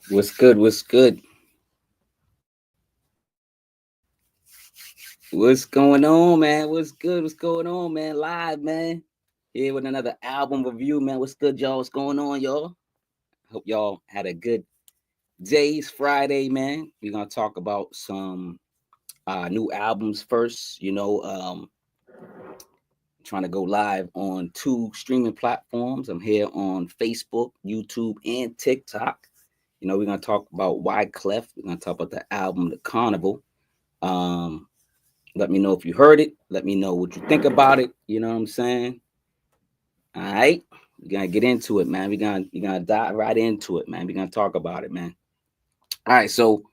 What's good? What's good? What's going on, man? What's good? What's going on, man? Live, man. Here with another album review, man. What's good, y'all? What's going on, y'all? Hope y'all had a good day. It's Friday, man. We're gonna talk about some new albums first. Trying to go live on 2 streaming platforms. I'm here on Facebook, YouTube, and TikTok. We're gonna talk about Wyclef. We're gonna talk about the album, The Carnival. Um, Let me know if you heard it. Let me know what you think about it. You know what I'm saying? All right. We're gonna get into it, man. We're gonna dive right into it, man. We're gonna talk about it, man. All right, so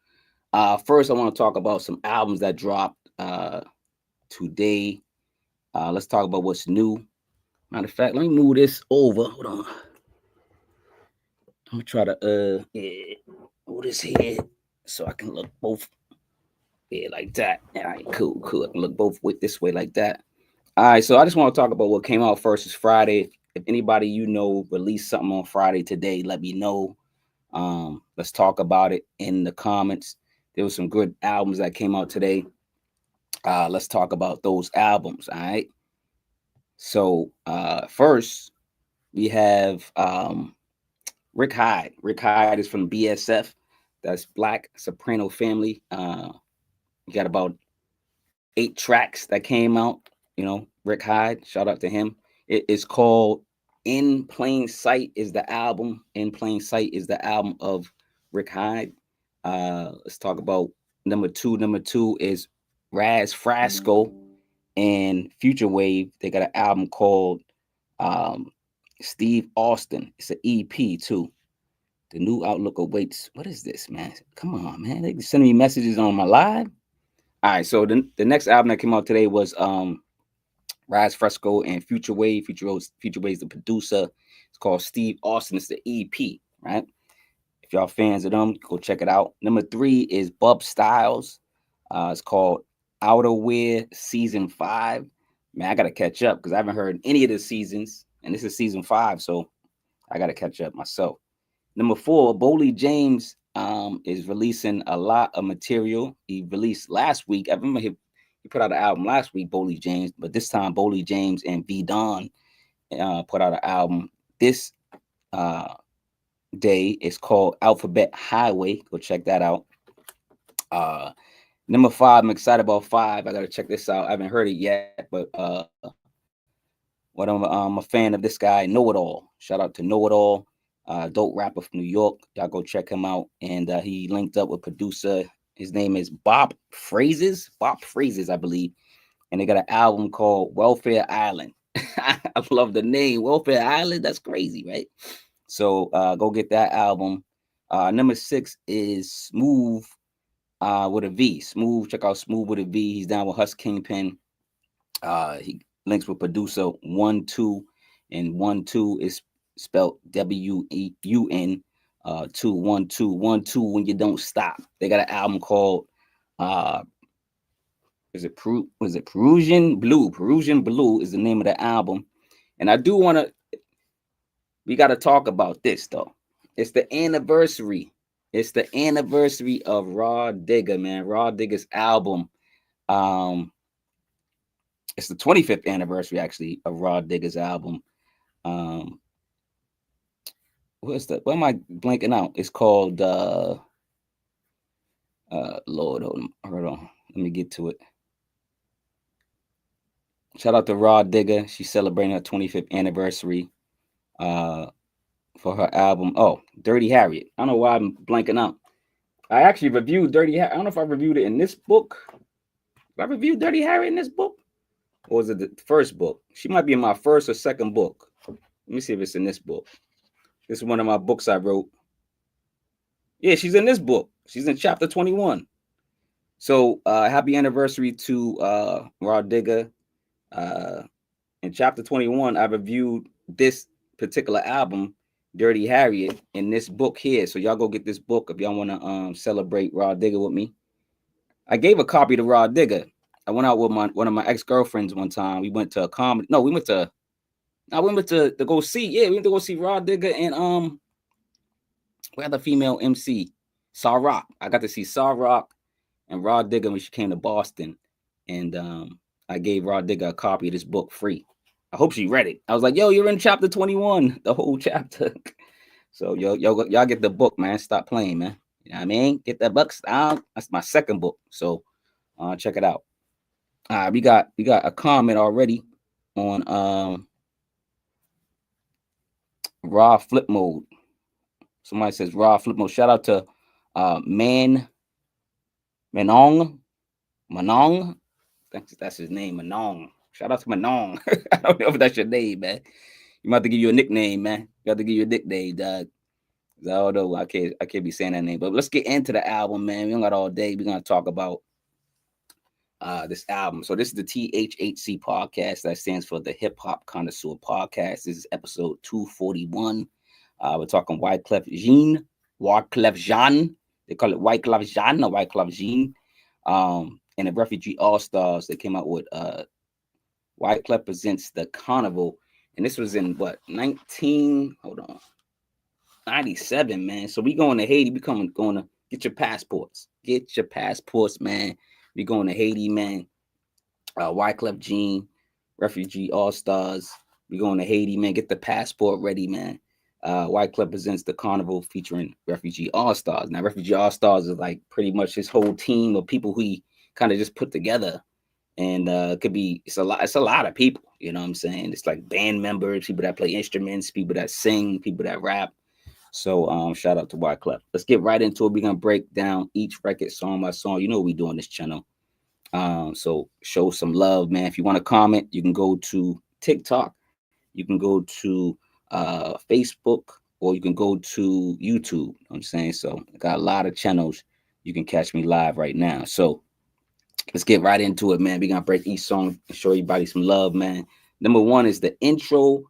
first I want to talk about some albums that dropped today. Let's talk about what's new. Matter of fact, let me move this over. Hold on. I'm gonna try to move this here so I can look both like that. All right, cool. I can look both this way like that. All right, so I just want to talk about what came out first. Is Friday. If anybody released something on Friday today, let me know. Let's talk about it in the comments. There was some good albums that came out today. Let's talk about those albums. All right. So first we have Rick Hyde. Rick Hyde is from BSF. That's Black Soprano Family. You got about 8 tracks that came out. Rick Hyde. Shout out to him. It is called In Plain Sight is the album. In Plain Sight is the album of Rick Hyde. Let's talk about number two. Number two is Raz Frasco and Future Wave. They got an album called Steve Austin. It's an EP too. The new outlook awaits. What is this, man? Come on, man. They sending me messages on my live. All right, so the next album that came out today was Rise Fresco and Future Wave. Future Wave is the producer. It's called Steve Austin. It's the EP, right? If y'all fans of them, go check it out. Number 3 is Bub Styles. It's called Outerwear Season 5. Man, I gotta catch up because I haven't heard any of the seasons, and this is season 5, so I gotta catch up myself. Number 4, Boley James is releasing a lot of material. He released last week. I remember he put out an album last week, Boley James, but this time Boley James and V Don put out an album this day. It's called Alphabet Highway. Go check that out. Number 5, I'm excited about 5. I gotta check this out. I haven't heard it yet, but I'm a fan of this guy, Know It All. Shout out to Know It All. Dope rapper from New York. Y'all go check him out. And he linked up with producer. His name is Bob Phrases, I believe. And they got an album called Welfare Island. I love the name, Welfare Island. That's crazy, right? So go get that album. Number 6 is Smooth with a V. Smooth, check out Smooth with a V. He's down with Hus Kingpin. He links with producer 1-2, and 1-2 is spelled WEUN 2-1-2 when you don't stop. They got an album called Perusian Blue. Perusian Blue is the name of the album. And I do want to, we got to talk about this though. It's the anniversary. It's the anniversary of Raw Digger, man. Raw Digger's album. It's the 25th anniversary actually of Raw Digger's album. What am I blanking out? It's called Lord, hold on. Let me get to it. Shout out to Raw Digger. She's celebrating her 25th anniversary for her album. Oh, Dirty Harriet. I don't know why I'm blanking out. I actually reviewed Dirty Harriet. I don't know if I reviewed it in this book. Did I review Dirty Harriet in this book? Or was it the first book? She might be in my first or second book. Let me see if it's in this book. This is one of my books I wrote. Yeah, she's in this book. She's in chapter 21. So happy anniversary to Raw Digger. In chapter 21, I reviewed this particular album, Dirty Harriet, in this book here. So y'all go get this book if y'all want to celebrate Raw Digger with me. I gave a copy to Raw Digger. I went out with one of my ex-girlfriends one time. We went to a comedy. No, we went to go see. Yeah, we went to go see Raw Digger and We had the female MC, Saw Rock. I got to see Saw Rock and Rod Digger when she came to Boston, and I gave Rod Digger a copy of this book free. I hope she read it. I was like, "Yo, you're in chapter 21, the whole chapter." So y'all get the book, man. Stop playing, man. You know what I mean? Get that book. That's my second book. So check it out. We got a comment already on raw flip mode. Somebody says raw flip mode. Shout out to Manong. That's his name, Manong. Shout out to Manong. I don't know if that's your name, man. You might have to give you a nickname, man. You have to give you a nickname, dog. I don't know. I can't be saying that name. But let's get into the album, man. We don't got all day. We're gonna talk about this album. So this is the THHC podcast. That stands for the Hip Hop Connoisseur Podcast. This is episode 241. We're talking Wyclef Jean. They call it Wyclef Jean or Wyclef Jean. And the Refugee All Stars. They came out with Wyclef Presents the Carnival. And this was in what, 97, man. So we going to Haiti. We going to get your passports. Get your passports, man. We going to Haiti, man. Wyclef Jean, Refugee All Stars. We going to Haiti, man. Get the passport ready, man. Wyclef Presents the Carnival featuring Refugee All Stars. Now, Refugee All Stars is like pretty much his whole team of people who he kind of just put together. And it's a lot of people, you know what I'm saying? It's like band members, people that play instruments, people that sing, people that rap. So shout out to Wyclef. Let's get right into it. We're gonna break down each record song by song. You know what we do on this channel. So show some love, man. If you want to comment, you can go to TikTok, you can go to Facebook, or you can go to YouTube. You know what I'm saying? So I got a lot of channels. You can catch me live right now. So let's get right into it, man. We're gonna break each song and show everybody some love, man. Number one is the intro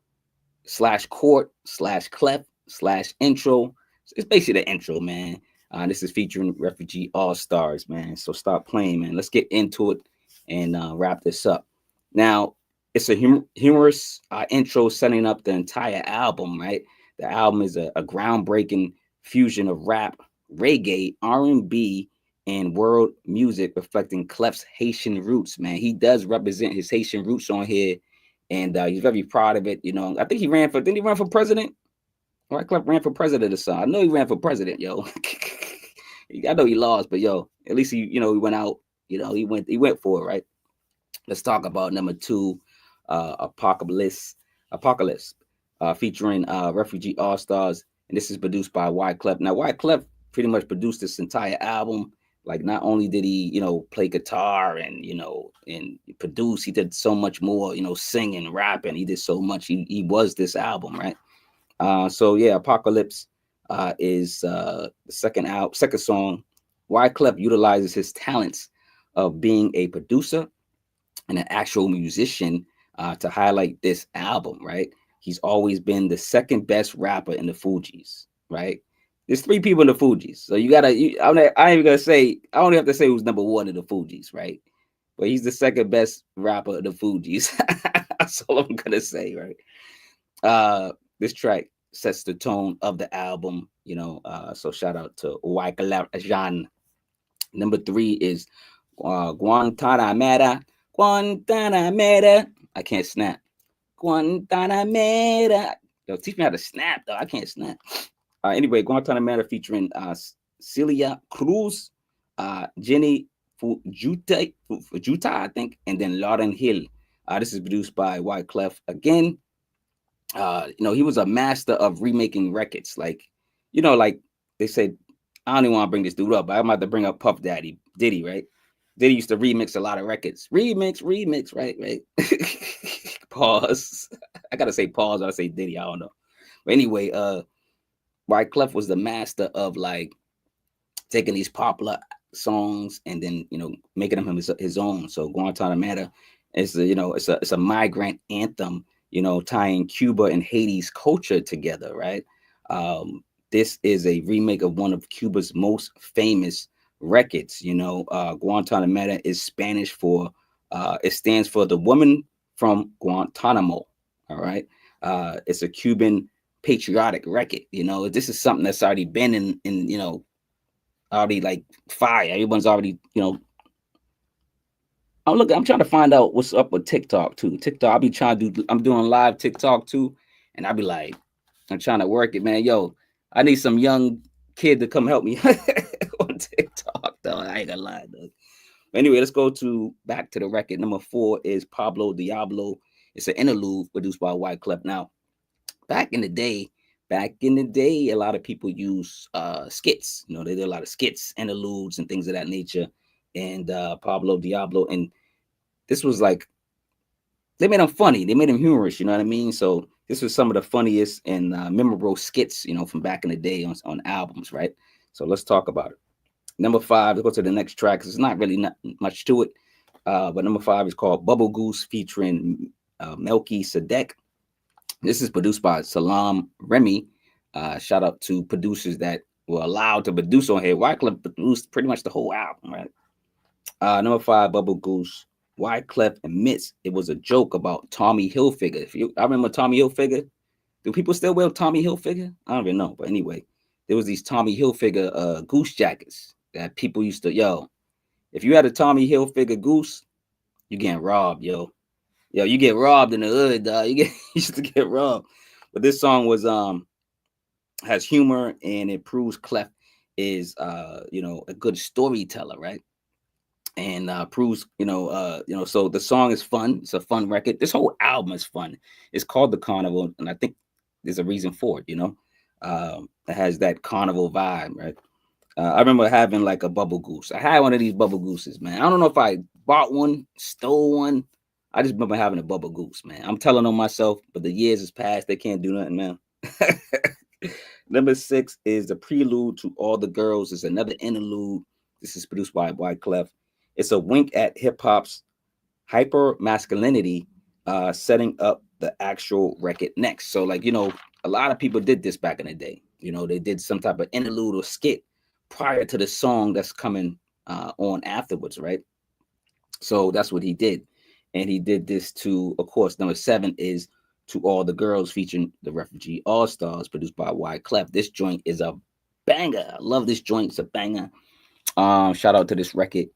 / court / clef / intro. It's basically the intro, man. This is featuring Refugee All Stars, man. So stop playing, man. Let's get into it and wrap this up. Now, it's a humorous intro setting up the entire album, right? The album is a groundbreaking fusion of rap, reggae, R&B, and world music reflecting Clef's Haitian roots, man. He does represent his Haitian roots on here, and he's very proud of it. You know, I think didn't he run for president? Wyclef ran for president or something. I know he ran for president, yo. I know he lost, but yo, at least he went out. You know, he went for it, right? Let's talk about number two, Apocalypse, featuring Refugee All Stars, and this is produced by Wyclef. Now, Wyclef pretty much produced this entire album. Like, not only did he, play guitar and produce, he did so much more, singing, rapping. He did so much. He was this album, right? So yeah, Apocalypse is the second song. Wyclef utilizes his talents of being a producer and an actual musician to highlight this album, right? He's always been the second best rapper in the Fugees, right? There's three people in the Fugees, so I ain't even gonna say. I only have to say who's number one in the Fugees, right? But he's the second best rapper in the Fugees. That's all I'm gonna say, right? This track sets the tone of the album, so shout out to Wyclef Jean. Number three is Guantanamera. I can't snap. Guantanamera. Yo, teach me how to snap, though. I can't snap. Anyway, Guantanamera featuring Celia, Cruz, Jeni, Fujita, I think, and then Lauryn Hill. This is produced by Wyclef again. He was a master of remaking records. Like they said, I don't even want to bring this dude up, but I'm about to bring up Puff Daddy, Diddy, right? Diddy used to remix a lot of records. Remix, right? Pause. I gotta say pause. I say Diddy. I don't know. But anyway, Wyclef was the master of like taking these popular songs and then making them his own. So Guantanamera is it's a migrant anthem, tying Cuba and Haiti's culture together, right? This is a remake of one of Cuba's most famous records. Guantanamera is Spanish for it stands for the woman from Guantanamo. All right. It's a Cuban patriotic record. You know, this is something that's already been in you know, already like fire. Everyone's already, you know. I'm trying to find out what's up with TikTok too. TikTok, I'll be trying to do. I'm doing live TikTok too, and I'll be like, I'm trying to work it, man. Yo, I need some young kid to come help me on TikTok, though. I ain't gonna lie, though. Anyway, let's go to back to the record. Number 4 is Pablo Diablo. It's an interlude produced by Wyclef. Now, back in the day, a lot of people use skits. You know, they did a lot of skits, interludes, and things of that nature. And Pablo Diablo, and this was like they made him funny, they made him humorous. You know what I mean? So this was some of the funniest and memorable skits, you know, from back in the day on albums, right? So let's talk about it. Number 5, let's go to the next track because it's not really not much to it. But number 5 is called Bubblegoose featuring Melky Sedeck. This is produced by Salam Remy. Shout out to producers that were allowed to produce on here. Wyclef produced pretty much the whole album, right? Number 5, Bubblegoose. Wyclef admits it was a joke about Tommy Hilfiger. I remember Tommy Hilfiger. Do people still wear Tommy Hilfiger? I don't even know. But anyway, there was these Tommy Hilfiger goose jackets that people used to, if you had a Tommy Hilfiger goose, you getting robbed, yo. Yo, you get robbed in the hood, dog. You used to get robbed. But this song was has humor, and it proves Clef is a good storyteller, right? And proves, so the song is fun. It's a fun record. This whole album is fun. It's called The Carnival, and I think there's a reason for it, it has that carnival vibe, right? I remember having like a Bubblegoose. I had one of these Bubblegooses, man. I don't know if I bought one, stole one. I just remember having a Bubblegoose, man. I'm telling on myself, but the years has passed. They can't do nothing, man. Number 6 is the Prelude to All the Girls. It's another interlude. This is produced by Wyclef. It's a wink at hip hop's hyper masculinity, setting up the actual record next. So, like, a lot of people did this back in the day. They did some type of interlude or skit prior to the song that's coming on afterwards, right? So that's what he did. And he did this to, of course, number 7 is To All the Girls featuring the Refugee All-Stars, produced by Wyclef. This joint is a banger. I love this joint. It's a banger. Shout out to this record.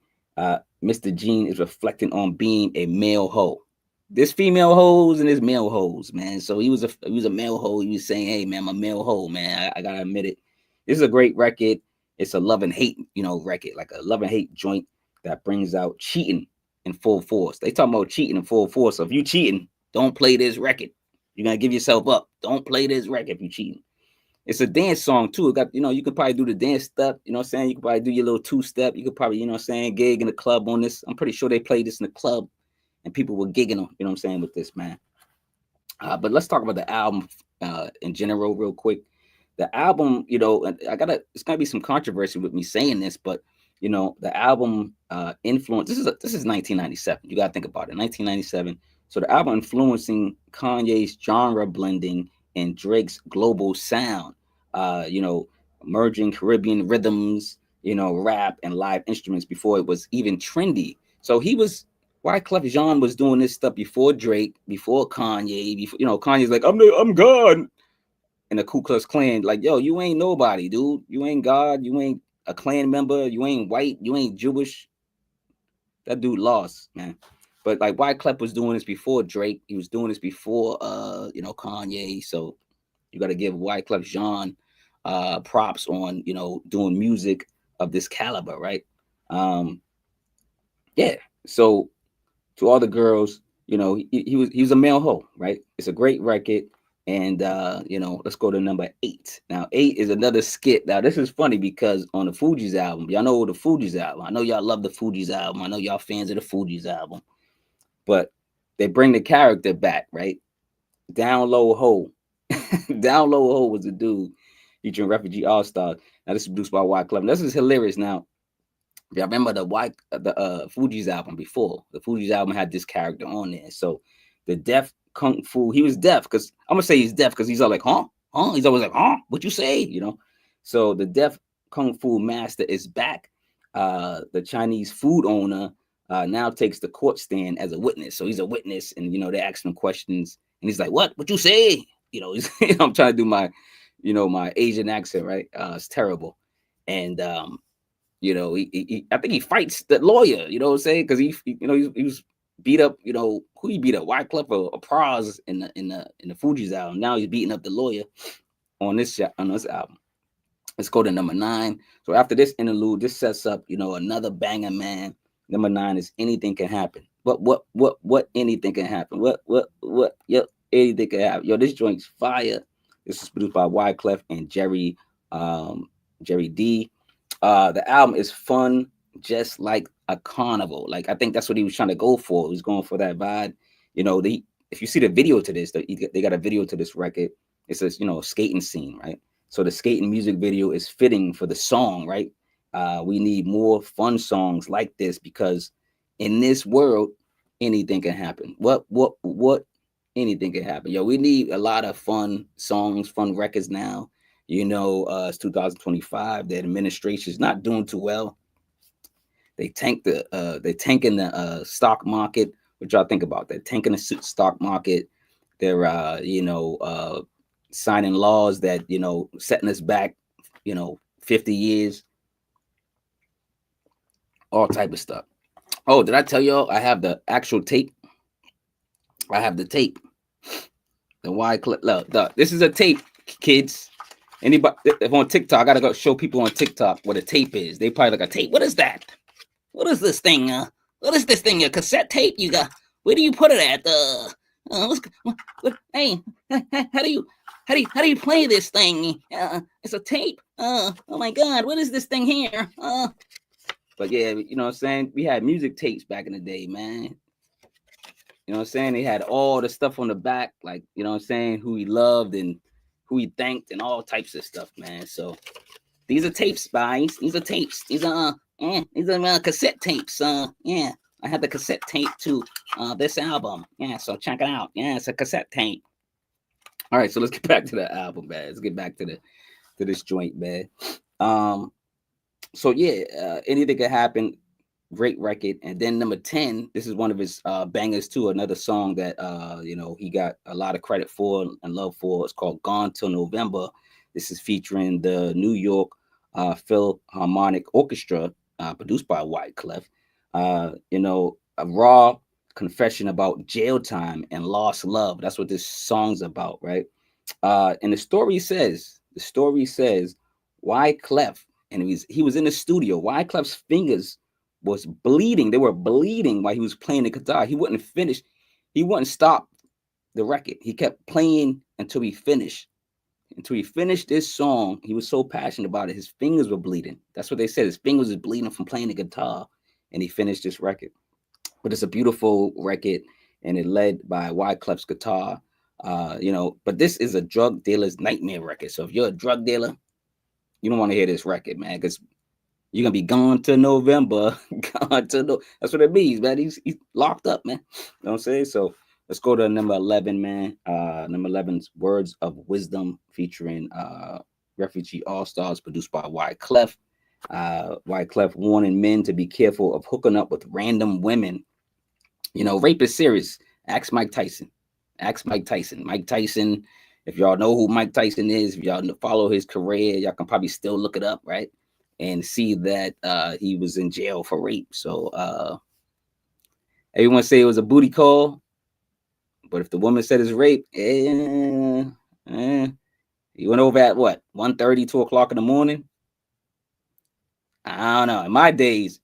Mr. Gene is reflecting on being a male hoe. There's female hoes and there's male hoes, man. So he was a male hoe. He was saying, hey, man, I'm a male hoe, man. I gotta admit it. This is a great record. It's a love and hate, record, like a love and hate joint that brings out cheating in full force. They talking about cheating in full force. So if you cheating, don't play this record. You're gonna give yourself up. Don't play this record if you cheating. It's a dance song too. It got, you could probably do the dance step, you know what I'm saying? You could probably do your little 2-step. You could probably, gig in the club on this. I'm pretty sure they played this in the club and people were gigging them, you know what I'm saying, with this, man. But let's talk about the album in general real quick. The album, it's gonna be some controversy with me saying this, but the album influence. This is 1997. You gotta think about it. 1997. So the album influencing Kanye's genre blending and Drake's global sound. Merging Caribbean rhythms, rap and live instruments before it was even trendy. So Wyclef Jean was doing this stuff before Drake, before Kanye. Before, Kanye's like, I'm God. And the Ku Klux Klan, like, yo, you ain't nobody, dude. You ain't God. You ain't a Klan member. You ain't white. You ain't Jewish. That dude lost, man. But like Wyclef was doing this before Drake. He was doing this before, Kanye. So you got to give Wyclef Jean props on, doing music of this caliber, right? Yeah. So To All the Girls, he was a male hoe, right? It's a great record. And, let's go to number 8. Now, 8 is another skit. Now, this is funny because on the Fugees album, y'all know the Fugees album. I know y'all love the Fugees album. I know y'all fans of the Fugees album. But they bring the character back, right? Down Low Ho. Down Low Ho was a dude featuring Refugee All-Star. Now, this is produced by Wyclef. This is hilarious. Now, if y'all remember the Fugees album before, the Fugees album had this character on there. So the deaf Kung Fu, he was deaf because I'm gonna say he's deaf because he's all like, huh? He's always like, huh? What you say? So the deaf Kung Fu master is back. The Chinese food owner now takes the court stand as a witness. So he's a witness, and they ask him questions, and he's like, what you say? I'm trying to do my, my Asian accent, right? It's terrible. And I think he fights the lawyer, you know what I'm saying? Because he was beat up, who he beat up? Wyclef or Pras in the Fuji's album. Now he's beating up the lawyer on this album. Let's go to number 9. So after this interlude, this sets up, another banger, man. Number 9 is Anything Can Happen. What anything can happen? Yep, anything can happen. Yo, this joint's fire. This is produced by Wyclef and Jerry D. The album is fun, just like a carnival. Like, I think that's what he was trying to go for. He was going for that vibe. If you see the video to this, they got a video to this record. It says, skating scene, right? So the skating music video is fitting for the song, right? We need more fun songs like this because in this world, anything can happen. What anything can happen. Yo, we need a lot of fun songs, fun records now. It's 2025. The administration is not doing too well. They tanking the stock market. What y'all think about that? Tanking the stock market. They're signing laws that setting us back 50 years. All type of stuff. Oh, did I tell y'all I have the actual tape? I have the tape. The Wyclef. Look, this is a tape, kids. Anybody if on TikTok, I gotta go show people on TikTok what a tape is. They probably like, a tape. What is that? What is this thing? What is this thing? A cassette tape? You got? Where do you put it at? Hey, how do you play this thing? It's a tape. Oh my God, what is this thing here? But yeah, you know what I'm saying? We had music tapes back in the day, man. You know what I'm saying? They had all the stuff on the back, like, you know what I'm saying, who he loved and who he thanked and all types of stuff, man. So these are tapes, guys. These are tapes. These are cassette tapes. Yeah, I had the cassette tape to this album. Yeah, so check it out. Yeah, it's a cassette tape. All right, so let's get back to the album, man. Let's get back to this joint, man. So yeah, Anything Can Happen. Great record. And then number 10, this is one of his bangers too, another song that he got a lot of credit for and love for. It's called Gone Till November. This is featuring the New York Philharmonic Orchestra, produced by Wyclef. A raw confession about jail time and lost love. That's what this song's about, right? And the story says Wyclef, and he was in the studio. Wyclef's fingers was bleeding. They were bleeding while he was playing the guitar. He wouldn't finish. He wouldn't stop the record. He kept playing until he finished. Until he finished this song, he was so passionate about it. His fingers were bleeding. That's what they said. His fingers was bleeding from playing the guitar, and he finished this record. But it's a beautiful record, and it led by Wyclef's guitar. But this is a drug dealer's nightmare record. So if you're a drug dealer, you don't want to hear this record, man, because you're gonna be gone to November. That's what it means, man. He's locked up, man. You know what I'm saying? So let's go to number 11, man. Number 11's Words of Wisdom featuring Refugee All-Stars, produced by Wyclef. Wyclef warning men to be careful of hooking up with random women. Rape is serious. Ask Mike Tyson. Mike Tyson, if y'all know who Mike Tyson is, if y'all follow his career, y'all can probably still look it up, right? And see that he was in jail for rape. So everyone say it was a booty call, but if the woman said it's rape, he went over at what, 1:30, 2 o'clock in the morning? I don't know. In my days,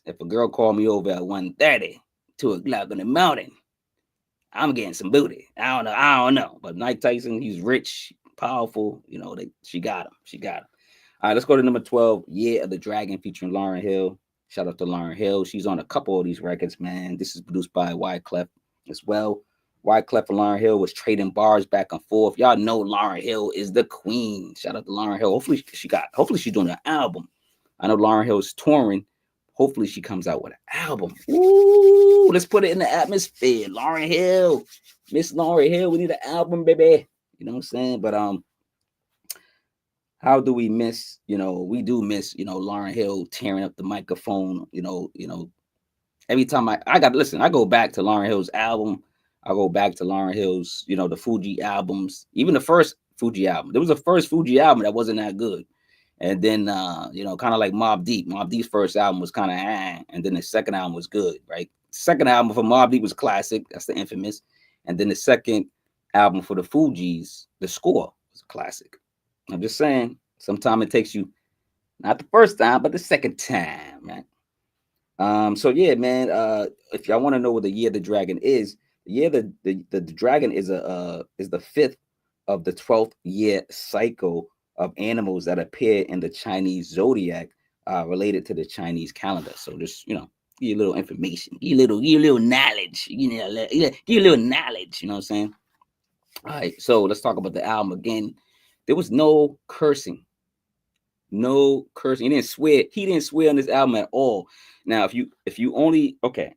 if a girl called me over at 1:30, 2 o'clock in the morning, I'm getting some booty. I don't know. But Mike Tyson, he's rich, powerful. She got him. All right, let's go to number 12, Year of the Dragon, featuring Lauryn Hill. Shout out to Lauryn Hill. She's on a couple of these records, man. This is produced by Wyclef as well. Wyclef and Lauryn Hill was trading bars back and forth. Y'all know Lauryn Hill is the queen. Shout out to Lauryn Hill. Hopefully she's doing an album. I know Lauryn Hill's touring. Hopefully she comes out with an album. Ooh, let's put it in the atmosphere. Lauryn Hill. Miss Lauryn Hill, we need an album, baby. You know what I'm saying? But how do we miss, we do miss, Lauryn Hill tearing up the microphone, every time I go back to Lauryn Hill's album. I go back to Lauryn Hill's, the Fuji albums, even the first Fuji album. There was a first Fuji album that wasn't that good. And then, kind of like Mobb Deep. Mobb Deep's first album was kind of, and then the second album was good, right? Second album for Mobb Deep was classic. That's the infamous. And then the second album for the Fugees, The Score, was a classic. I'm just saying, sometimes it takes you, not the first time, but the second time, man. So yeah, man. If y'all want to know what the Year of the Dragon is, the Year the Dragon is the fifth of the 12th year cycle of animals that appear in the Chinese zodiac, related to the Chinese calendar. So just give you a little information, give you a little knowledge, give you a little knowledge. You know what I'm saying? All right. So let's talk about the album again. There was no cursing. No cursing. He didn't swear on this album at all. Now, if you only there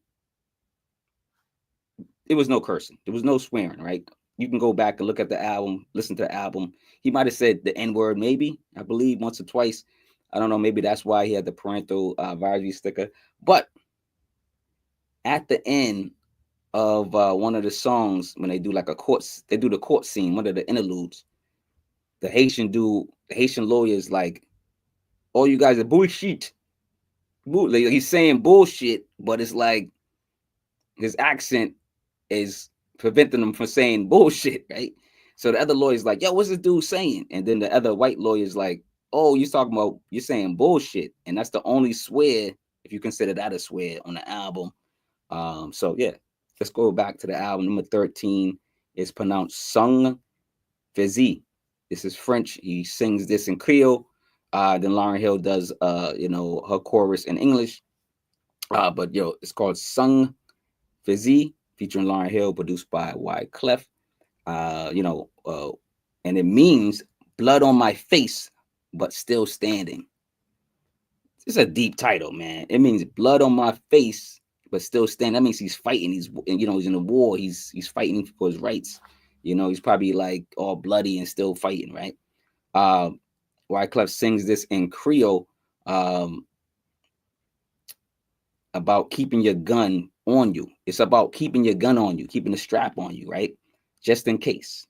was no cursing. There was no swearing, right? You can go back and look at the album, listen to the album. He might have said the N-word, maybe, I believe, once or twice. I don't know. Maybe that's why he had the parental advisory sticker. But at the end of one of the songs, when they do like the court scene, one of the interludes, the Haitian lawyer is like, all you guys are bullshit. He's saying bullshit, but it's like his accent is preventing him from saying bullshit, right? So the other lawyer's like, yo, what's this dude saying? And then the other white lawyer's like, oh, you're saying bullshit. And that's the only swear, if you consider that a swear, on the album. So yeah, let's go back to the album. Number 13 is pronounced Sung Fezi. This is French. He sings this in Creole. Then Lauryn Hill does her chorus in English. But it's called Sung Fezi, featuring Lauryn Hill, produced by Wyclef. And it means blood on my face, but still standing. It's a deep title, man. It means blood on my face, but still standing. That means he's fighting. He's in a war. He's fighting for his rights. He's probably like all bloody and still fighting, right? Wyclef sings this in Creole, about keeping your gun on you. It's about keeping your gun on you, keeping the strap on you, right? Just in case,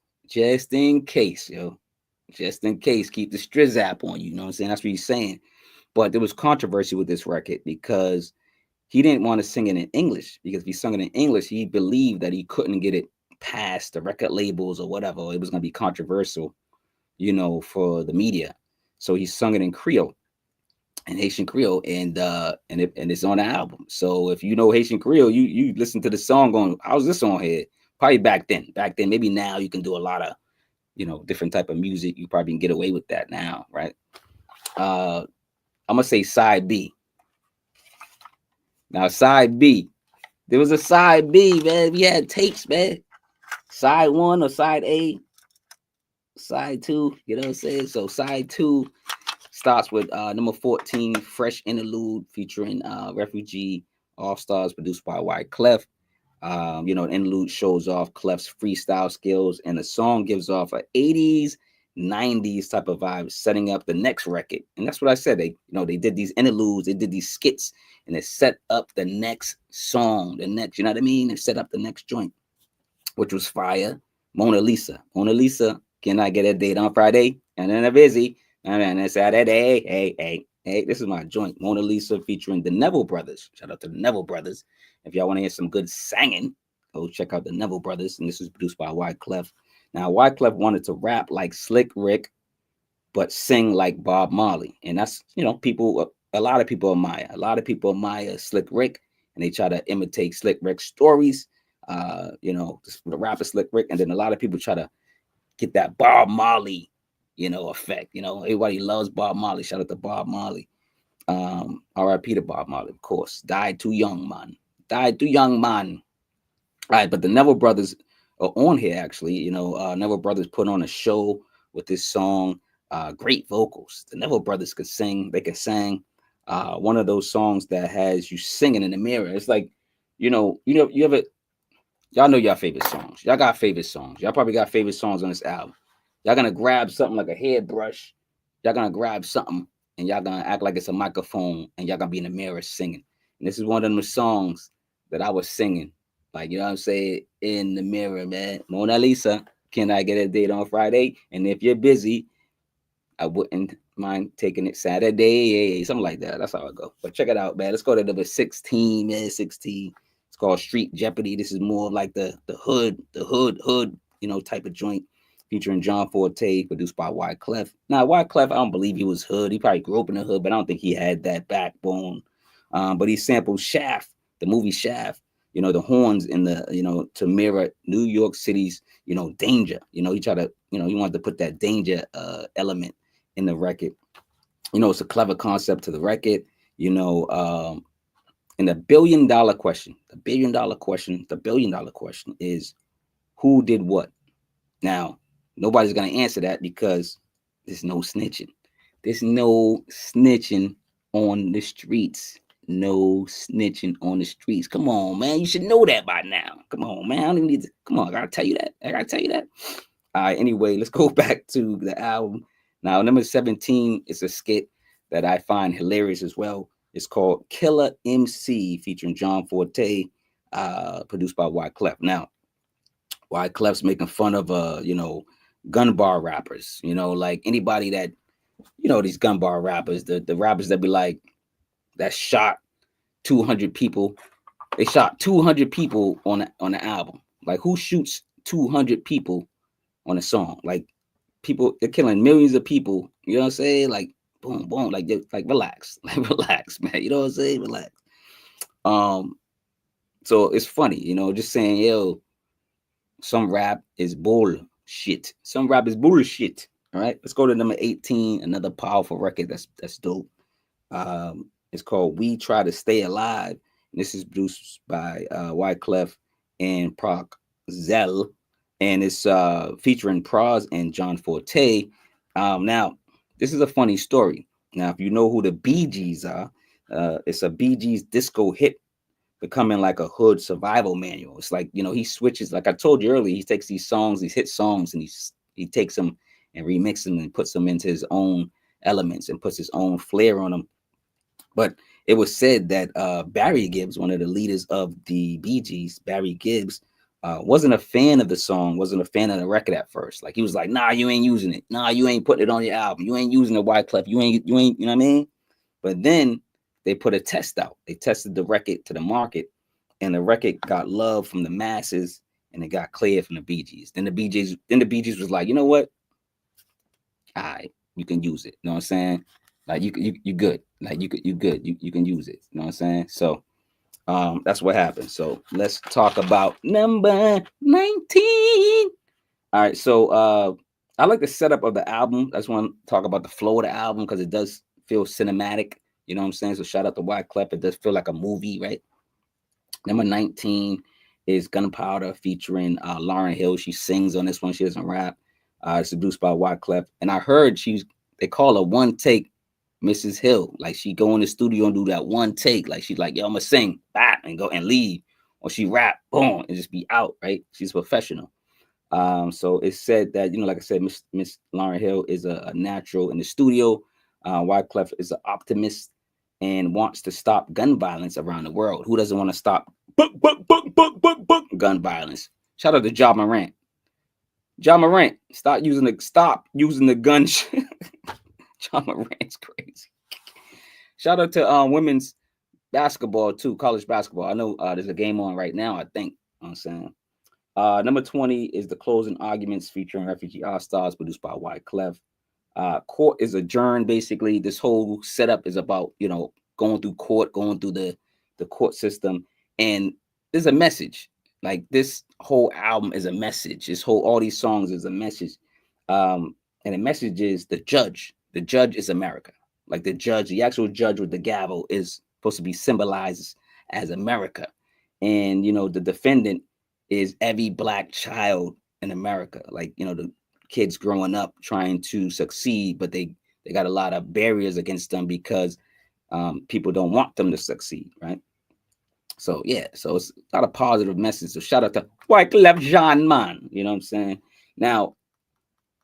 yo. Just in case, keep the strizap on you. You know what I'm saying? That's what he's saying. But there was controversy with this record because he didn't want to sing it in English, because if he sung it in English, he believed that he couldn't get it past the record labels or whatever. It was going to be controversial, for the media. So he sung it in Creole, and Haitian Creole, and it's on the album. So if you know Haitian Creole, you listen to the song going, how's this on here? Probably back then. Maybe now you can do a lot of, different type of music. You probably can get away with that now, right? I'm gonna say side B. Now side B, there was a side B, man. We had tapes, man. Side 1 or side A, side 2. You know what I'm saying? So side 2 starts with number 14, Fresh Interlude, featuring Refugee, All Stars, produced by Wyclef. An interlude shows off Clef's freestyle skills, and the song gives off an 80s, 90s type of vibe, setting up the next record. And that's what I said. They did these interludes, they did these skits, and it set up the next song, you know what I mean? It set up the next joint, which was fire. Mona Lisa, can I get a date on Friday? And then a busy. And then Saturday, hey, this is my joint, Mona Lisa, featuring the Neville Brothers. Shout out to the Neville Brothers. If y'all want to hear some good singing, go check out the Neville Brothers. And this is produced by Wyclef. Now, Wyclef wanted to rap like Slick Rick, but sing like Bob Marley. And that's, a lot of people admire. A lot of people admire Slick Rick, and they try to imitate Slick Rick's stories, the rapper Slick Rick. And then a lot of people try to get that Bob Marley, effect. Everybody loves Bob Marley. Shout out to Bob Marley. R.I.P. to Bob Marley, of course. Died too young, man. All right, but the Neville Brothers are on here, actually. Neville Brothers put on a show with this song. Great vocals. The Neville Brothers could sing. They could sing. One of those songs that has you singing in the mirror. It's like, you ever, y'all know y'all favorite songs. Y'all got favorite songs. Y'all probably got favorite songs on this album. Y'all gonna grab something like a hairbrush. Y'all gonna grab something and y'all gonna act like it's a microphone, and y'all gonna be in the mirror singing. And this is one of them songs that I was singing Like, you know what I'm saying? In the mirror, man. Mona Lisa, can I get a date on Friday? And if you're busy, I wouldn't mind taking it Saturday, something like that. That's how I go. But check it out, man. Let's go to number 16, man. 16. It's called Street Jeopardy. This is more like the hood, type of joint, featuring John Forte, produced by Wyclef. Now, Wyclef, I don't believe he was hood. He probably grew up in the hood, but I don't think he had that backbone. But he sampled Shaft, the movie Shaft, the horns in the, to mirror New York City's, danger. He tried to, he wanted to put that danger element in the record. It's a clever concept to the record, and the billion dollar question is, who did what? Now, nobody's going to answer that because there's no snitching. There's no snitching on the streets. No snitching on the streets. Come on, man. You should know that by now. Come on, man. I don't even need to. Come on, I gotta tell you that. All right, anyway, let's go back to the album. Now, number 17 is a skit that I find hilarious as well. It's called Killer MC, featuring John Forte, produced by Wyclef. Now, Wyclef's making fun of gun bar rappers, like anybody that, these gun bar rappers, the rappers that be like, that shot 200 people. They shot 200 people on the album. Like, who shoots 200 people on a song? Like, people, they're killing millions of people. You know what I'm saying? Like, boom, boom. Like relax. Like, relax, man. You know what I'm saying? Relax. So it's funny, just saying, yo, some rap is bullshit. Some rap is bullshit. All right. Let's go to number 18. Another powerful record that's dope. It's called We Try to Stay Alive. This is produced by Wyclef and Pras, and it's featuring Pras and John Forte. Now, this is a funny story. Now, if you know who the Bee Gees are, it's a Bee Gees disco hit becoming like a hood survival manual. It's like, he switches, like I told you earlier, he takes these songs, these hit songs, and he takes them and remixes them and puts them into his own elements and puts his own flair on them. But it was said that Barry Gibbs, one of the leaders of the Bee Gees, Barry Gibbs, wasn't a fan of the song, wasn't a fan of the record at first. Like, he was like, nah, you ain't using it. Nah, you ain't putting it on your album. You ain't using the Wyclef. You ain't, you know what I mean? But then they put a test out. They tested the record to the market, and the record got love from the masses, and it got cleared from the Bee Gees. Then the Bee Gees was like, you know what? All right, you can use it. You know what I'm saying? Like, you good. Like, you good. You can use it. You know what I'm saying? So that's what happened. So let's talk about number 19. All right. So I like the setup of the album. I just want to talk about the flow of the album because it does feel cinematic. You know what I'm saying? So shout out to Wyclef. It does feel like a movie, right? Number 19 is Gunpowder, featuring Lauryn Hill. She sings on this one. She doesn't rap. It's produced by Wyclef. And I heard they call her one take Mrs. Hill. Like, she go in the studio and do that one take. Like, she's like, yo, I'm gonna sing, bap, and go and leave. Or she rap, boom, and just be out, right? She's professional. So it's said that, like I said, Miss Lauryn Hill is a natural in the studio. Wyclef is an optimist and wants to stop gun violence around the world. Who doesn't want to stop gun violence? Shout out to Ja Morant. Ja Morant, stop using the gun. Ja Morant's crazy. Shout out to women's basketball too, college basketball. I know there's a game on right now, I think. I'm saying. Number 20 is The Closing Arguments, featuring Refugee All-Stars, produced by Wyclef. Court is adjourned. Basically, this whole setup is about, going through court, going through the court system. And there's a message. Like, this whole album is a message. All these songs is a message. And the message is the judge. The judge is America. Like, the actual judge with the gavel is supposed to be symbolized as America. And, the defendant is every Black child in America. Like, the kids growing up trying to succeed, but they got a lot of barriers against them because people don't want them to succeed, right? So, yeah, so it's a lot of positive messages. So shout out to Wyclef Jean, man. You know what I'm saying? Now,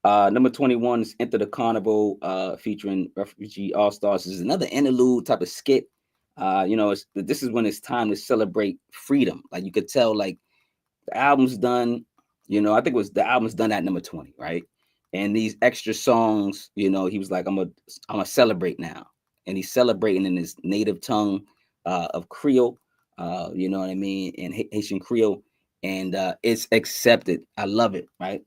number 21 is Enter the Carnival, featuring Refugee All-Stars. This is another interlude type of skit. This is when it's time to celebrate freedom. Like you could tell, like the album's done. I think the album's done at number 20, right? And these extra songs, he was like, I'm gonna celebrate now, and he's celebrating in his native tongue of Creole, you know what I mean, and Haitian Creole, and it's accepted. I love it, right?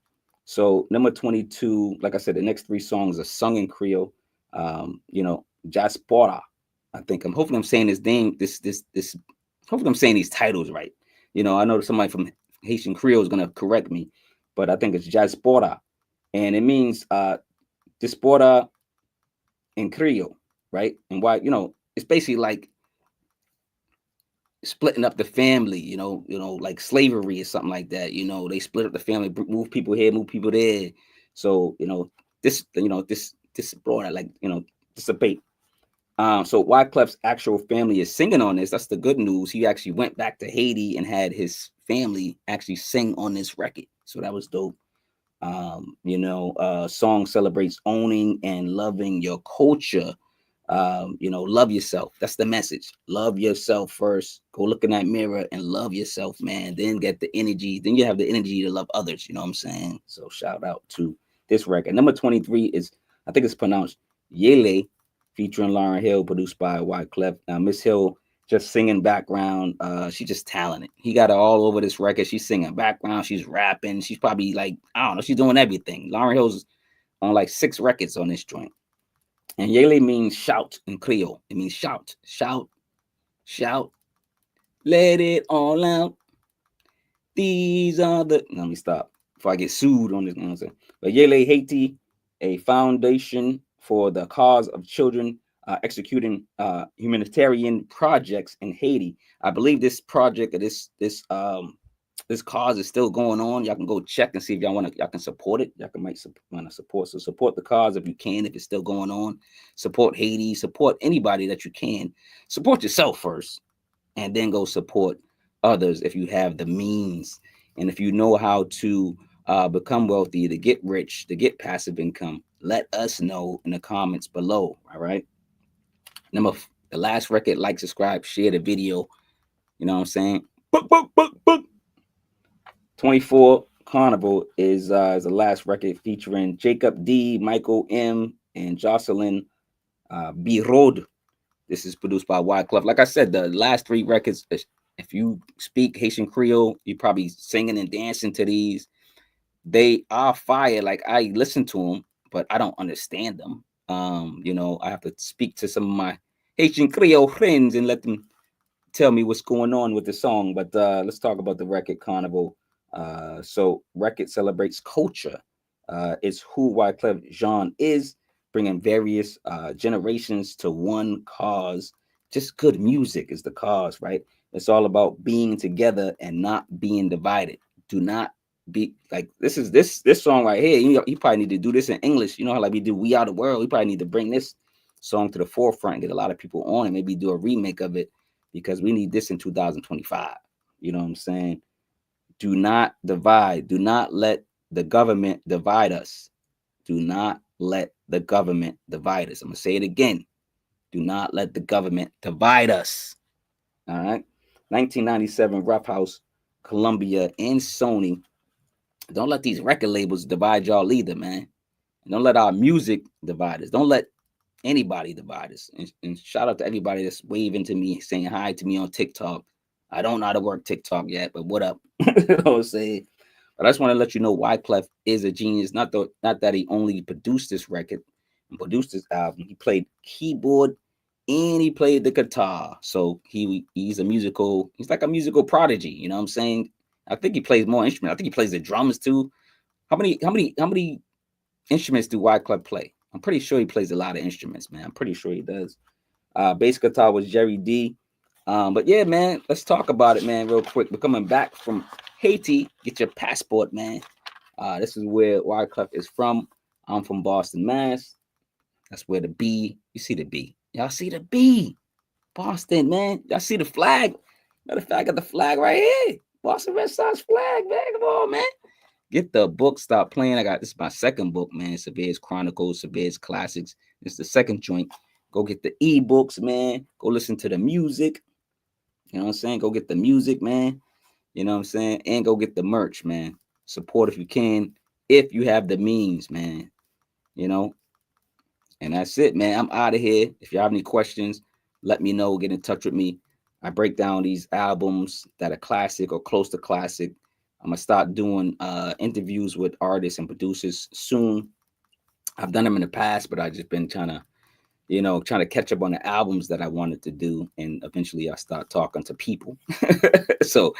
So number 22, like I said, the next three songs are sung in Creole. Jaspora. Hopefully I'm saying his name. This. Hopefully I'm saying these titles right. I know somebody from Haitian Creole is gonna correct me, but I think it's Jaspora, and it means diaspora in Creole, right? And why? It's basically like splitting up the family. Like slavery or something like that. They split up the family, move people here, move people there. So this brought like dissipate. So Wyclef's actual family is singing on this. That's the good news. He actually went back to Haiti and had his family actually sing on this record. So that was dope. Song celebrates owning and loving your culture. Love yourself. That's the message. Love yourself first. Go look in that mirror and love yourself, man. Then get the energy. Then you have the energy to love others. You know what I'm saying? So shout out to this record. Number 23 is, I think it's pronounced Yele, featuring Lauryn Hill, produced by Wyclef. Now, Miss Hill just singing background. She's just talented. He got her all over this record. She's singing background. She's rapping. She's probably like, I don't know. She's doing everything. Lauryn Hill's on like 6 records on this joint. And Yele means shout in Creole. It means shout, shout, shout. Let it all out. These are the. Let me stop before I get sued on this. You know what I'm saying? But Yele Haiti, a foundation for the cause of children executing humanitarian projects in Haiti. I believe this project, this cause is still going on. Y'all can go check and see if y'all can support it. Y'all might want to support. So support the cause if you can, if it's still going on. Support Haiti. Support anybody that you can. Support yourself first, and then go support others if you have the means, and if you know how to become wealthy, to get rich, to get passive income. Let us know in the comments below. All right. The last record, like, subscribe, share the video. You know what I'm saying? Book. 24 Carnival is the last record featuring Jacob D, Michael M, and Jocelyn Beroard. This is produced by Wyclef. Like I said, the last 3 records, if you speak Haitian Creole, you're probably singing and dancing to these. They are fire. Like, I listen to them, but I don't understand them. I have to speak to some of my Haitian Creole friends and let them tell me what's going on with the song. But let's talk about the record Carnival. So record celebrates culture. It's who Wyclef Jean is, bringing various generations to one cause. Just good music is the cause, right? It's all about being together and not being divided. Do not be like, this song right here. You probably need to do this in English. You know how like we do We Are the World. We probably need to bring this song to the forefront and get a lot of people on it. Maybe do a remake of it, because we need this in 2025. You know what I'm saying? Do not divide. Do not let the government divide us. Do not let the government divide us. I'm going to say it again. Do not let the government divide us. All right. 1997, Rough House, Columbia, and Sony. Don't let these record labels divide y'all either, man. And don't let our music divide us. Don't let anybody divide us. And shout out to everybody that's waving to me, saying hi to me on TikTok. I don't know how to work TikTok yet, but what up? You know what I'm saying? But I just want to let you know Wyclef is a genius. Not that he only produced this record and produced this album. He played keyboard and he played the guitar. So he's like a musical prodigy. You know what I'm saying? I think he plays more instruments. I think he plays the drums too. How many instruments do Wyclef play? I'm pretty sure he plays a lot of instruments, man. I'm pretty sure he does. Bass guitar was Jerry D. But yeah, man, let's talk about it, man, real quick. We're coming back from Haiti. Get your passport, man. This is where Wyclef is from. I'm from Boston, Mass. That's where the B. You see the B. Y'all see the B. Boston, man. Y'all see the flag. Matter of fact, I got the flag right here. Boston Red Sox flag, man. Come on, man. Get the book. Stop playing. This is my second book, man. Severe's Chronicles, Severe's Classics. It's the second joint. Go get the ebooks, man. Go listen to the music. You know what I'm saying? Go get the music, man. You know what I'm saying? And go get the merch, man. Support if you can, if you have the means, man. You know, and that's it, man. I'm out of here. If you have any questions, let me know. Get in touch with me. I break down these albums that are classic or close to classic. I'm gonna start doing interviews with artists and producers soon. I've done them in the past, but I just been trying to catch up on the albums that I wanted to do, and eventually I start talking to people. So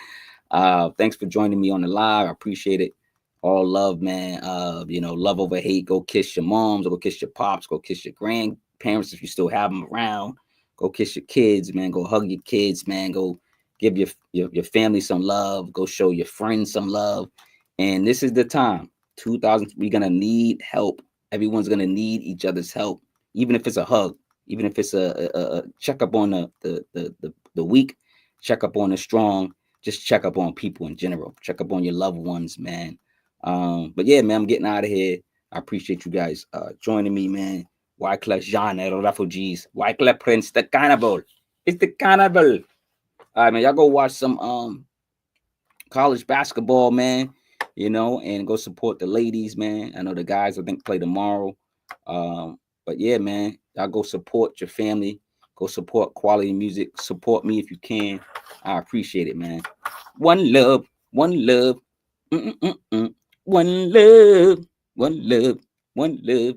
thanks for joining me on the live. I appreciate it. All love, man. Love over hate. Go kiss your moms, go kiss your pops, go kiss your grandparents if you still have them around. Go kiss your kids, man. Go hug your kids, man. Go give your family some love. Go show your friends some love. And this is the time. 2000, we're gonna need help. Everyone's gonna need each other's help, even if it's a hug, even if it's a checkup on the weak, check up on the strong. Just check up on people in general. Check up on your loved ones, man. But yeah, man, I'm getting out of here. I appreciate you guys joining me, man. Wyclef Jean Refugees. Wyclef Prince, the carnival. It's the carnival. All right, man. Y'all go watch some college basketball, man. And go support the ladies, man. I know the guys I think play tomorrow. But yeah, man, y'all go support your family. Go support quality music. Support me if you can. I appreciate it, man. One love, one love. One love, one love, one love.